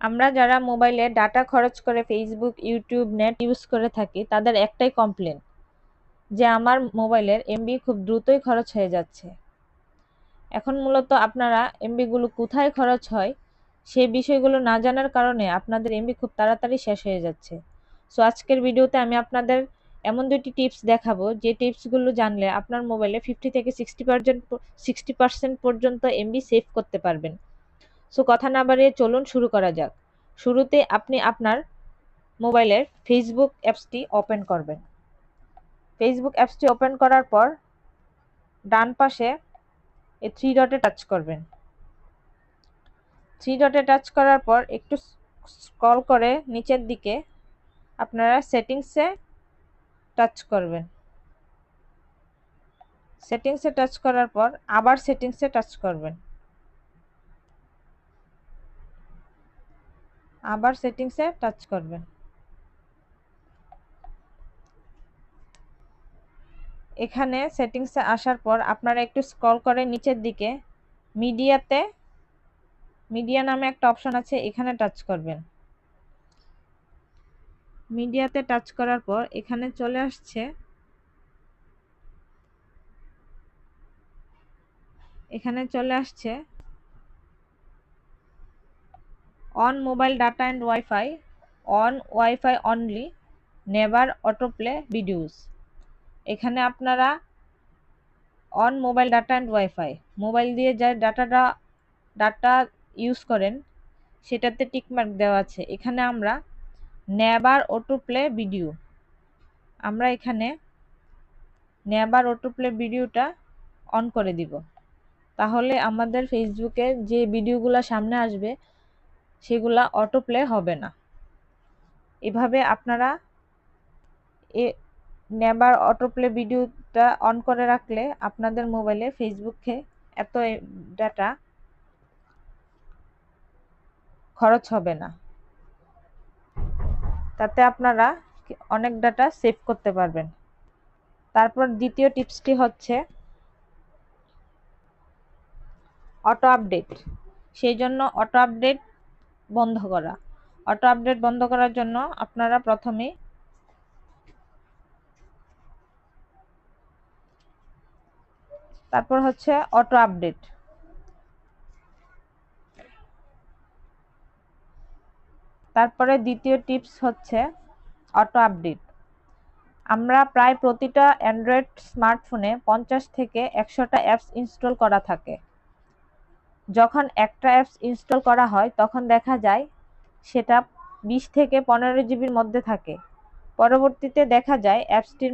আমরা যারা মোবাইলে ডাটা খরচ করে ফেসবুক, ইউটিউব, নেট ইউজ করে থাকি তাদের একটাই কমপ্লেন যে আমার মোবাইলের এমবি খুব দ্রুতই খরচ হয়ে যাচ্ছে। এখন মূলত আপনারা এমবি গুলো কোথায় খরচ হয় সেই বিষয়গুলো না জানার কারণে আপনাদের এমবি খুব তাড়াতাড়ি শেষ হয়ে যাচ্ছে। সো আজকের ভিডিওতে আমি আপনাদের এমন দুটি টিপস দেখাবো যে টিপসগুলো জানলে আপনার মোবাইলে 50 থেকে 60% পর্যন্ত এমবি সেভ করতে পারবেন। সো কথা না বাড়িয়ে চলুন শুরু করা যাক। শুরুতে আপনি আপনার মোবাইলের ফেসবুক অ্যাপসটি ওপেন করবেন। ফেসবুক অ্যাপসটি ওপেন করার পর ডান পাশে এই থ্রি ডটে টাচ করবেন। থ্রি ডটে টাচ করার পর একটু স্ক্রল করে নিচের দিকে আপনারা সেটিংসে টাচ করবেন। সেটিংসে টাচ করার পর আবার সেটিংসে টাচ করবেন। আবার সেটিংসে টাচ করবেন। এখানে সেটিংসে আসার পর আপনারা একটু স্ক্রল করে নিচের দিকে মিডিয়া নামে একটা অপশন আছে, এখানে টাচ করবেন। মিডিয়াতে টাচ করার পর এখানে চলে আসছে on mobile data and wifi, on wifi only, never autoplay videos. এখানে আপনারা on mobile data and wifi, mobile দিয়ে যে ডাটা ইউজ করেন সেটাতে টিকমার্ক দেওয়া আছে। এখানে আমরা নেভার অটোপ্লে ভিডিও, আমরা এখানে নেভার অটোপ্লে ভিডিওটা অন করে দিব। তাহলে আমাদের ফেসবুকে যে ভিডিওগুলো সামনে আসবে সেগুলা অটোপ্লে হবে না। এভাবে আপনারা নেভার অটোপ্লে ভিডিওটা অন করে রাখলে আপনাদের মোবাইলে ফেসবুকে এত ডাটা খরচ হবে না। তাতে আপনারা অনেক ডাটা সেভ করতে পারবেন। তারপর দ্বিতীয় টিপসটি হচ্ছে অটো আপডেট। সেই জন্য অটো আপডেট বন্ধ করা। অটো আপডেট বন্ধ করার জন্য আপনারা প্রথমে তারপর হচ্ছে অটো আপডেট। তারপরে দ্বিতীয় টিপস হচ্ছে অটো আপডেট। আমরা প্রায় প্রতিটা অ্যান্ড্রয়েড স্মার্টফোনে 50 থেকে 100টা অ্যাপস ইনস্টল করা থাকে। যখন একটা অ্যাপস ইনস্টল করা হয় তখন দেখা যায় সেটা 20 থেকে 15 জিবির মধ্যে থাকে। পরবর্তীতে দেখা যায় অ্যাপসটির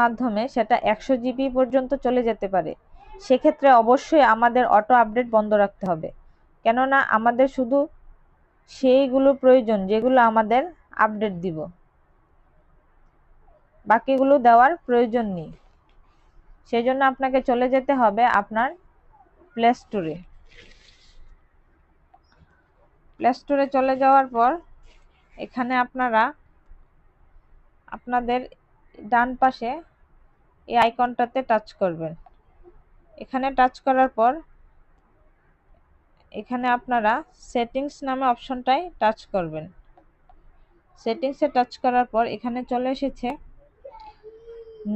মাধ্যমে সেটা 100 জিবি পর্যন্ত চলে যেতে পারে। সেক্ষেত্রে অবশ্যই আমাদের অটো আপডেট বন্ধ রাখতে হবে, কেননা আমাদের শুধু সেইগুলো প্রয়োজন যেগুলো আমাদের আপডেট দিব, বাকিগুলো দেওয়ার প্রয়োজন নেই। সেই জন্য আপনাকে চলে যেতে হবে আপনার প্লে স্টোরে। প্লে স্টোরে চলে যাওয়ার পর এখানে আপনারা আপনাদের ডান পাশে এই আইকনটাতে টাচ করবেন। এখানে টাচ করার পর এখানে আপনারা সেটিংস নামে অপশনটায় টাচ করবেন। সেটিংসে টাচ করার পর এখানে চলে এসেছে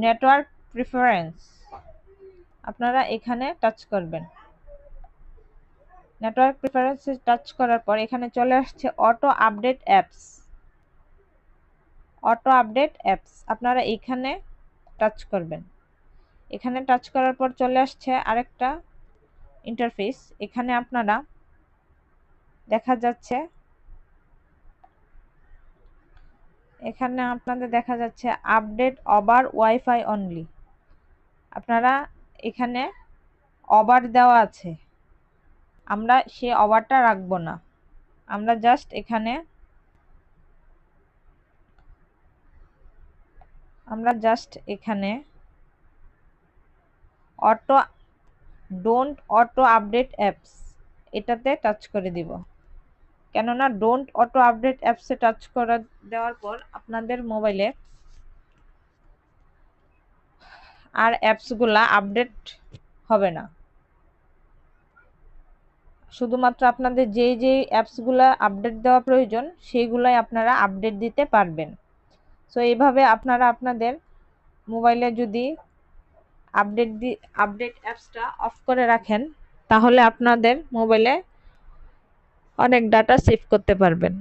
নেটওয়ার্ক প্রিফারেন্স, আপনারা এখানে টাচ করবেন। নেটওয়ার্ক প্রিফারেন্সে টাচ করার পর এখানে চলে আসছে auto update apps. Auto update apps আপনারা এখানে টাচ করবেন। এখানে টাচ করার পর চলে আসছে আরেকটা ইন্টারফেস। এখানে আপনারা দেখা যাচ্ছে আপডেট ওভার ওয়াইফাই অনলি। আপনারা এখানে ওভার দেওয়া আছে, আমরা সে ওভারটা রাখবো না। আমরা জাস্ট এখানে ডোন্ট অটো আপডেট অ্যাপস এটাতে টাচ করে দিব। কেননা ডোন্ট অটো আপডেট অ্যাপসে টাচ করে দেওয়ার পর আপনাদের মোবাইলে আর অ্যাপসগুলা আপডেট হবে না। শুধুমাত্র আপনাদের যেই অ্যাপসগুলো আপডেট দেওয়া প্রয়োজন সেইগুলাই আপনারা আপডেট দিতে পারবেন। সো এইভাবে আপনারা আপনাদের মোবাইলে যদি আপডেট অ্যাপসটা অফ করে রাখেন তাহলে আপনাদের মোবাইলে অনেক ডাটা সেভ করতে পারবেন।